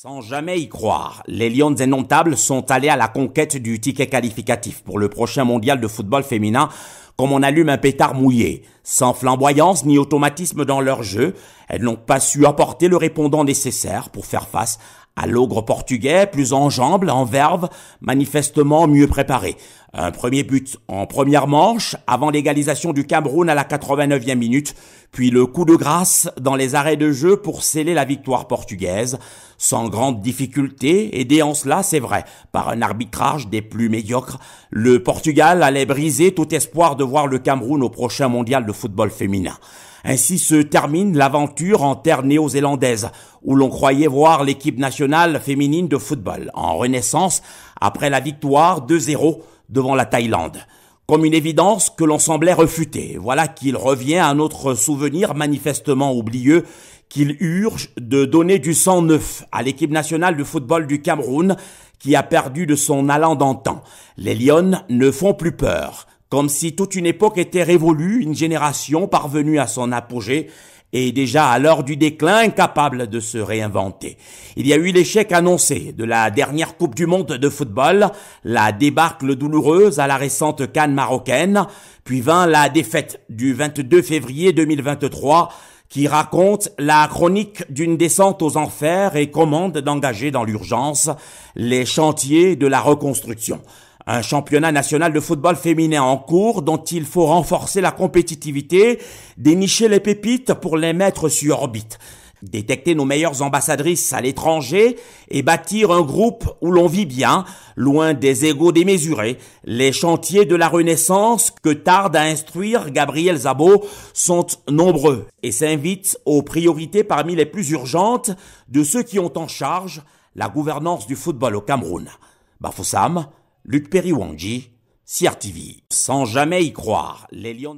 Sans jamais y croire, les Lions indomptables sont allés à la conquête du ticket qualificatif pour le prochain mondial de football féminin comme on allume un pétard mouillé. Sans flamboyance ni automatisme dans leur jeu, elles n'ont pas su apporter le répondant nécessaire pour faire face à l'ogre portugais, plus en jambes, en verve, manifestement mieux préparé. Un premier but en première manche, avant l'égalisation du Cameroun à la 89e minute, puis le coup de grâce dans les arrêts de jeu pour sceller la victoire portugaise, sans grande difficulté, aidé en cela, c'est vrai, par un arbitrage des plus médiocres. Le Portugal allait briser tout espoir de voir le Cameroun au prochain mondial de football féminin. Ainsi se termine l'aventure en terre néo-zélandaise, où l'on croyait voir l'équipe nationale féminine de football en renaissance après la victoire 2-0 devant la Thaïlande. Comme une évidence que l'on semblait refuter, voilà qu'il revient à notre souvenir manifestement oublieux qu'il urge de donner du sang neuf à l'équipe nationale de football du Cameroun qui a perdu de son allant d'antan. Les Lions ne font plus peur. Comme si toute une époque était révolue, une génération parvenue à son apogée et déjà à l'heure du déclin incapable de se réinventer. Il y a eu l'échec annoncé de la dernière Coupe du Monde de football, la débâcle douloureuse à la récente CAN marocaine, puis vint la défaite du 22 février 2023 qui raconte la chronique d'une descente aux enfers et commande d'engager dans l'urgence les chantiers de la reconstruction. Un championnat national de football féminin en cours dont il faut renforcer la compétitivité, dénicher les pépites pour les mettre sur orbite, détecter nos meilleures ambassadrices à l'étranger et bâtir un groupe où l'on vit bien, loin des égos démesurés. Les chantiers de la renaissance que tarde à instruire Gabriel Szabo sont nombreux et s'invitent aux priorités parmi les plus urgentes de ceux qui ont en charge la gouvernance du football au Cameroun. Bafoussam, Luc Periwanji, CRTV. Sans jamais y croire, les Lions...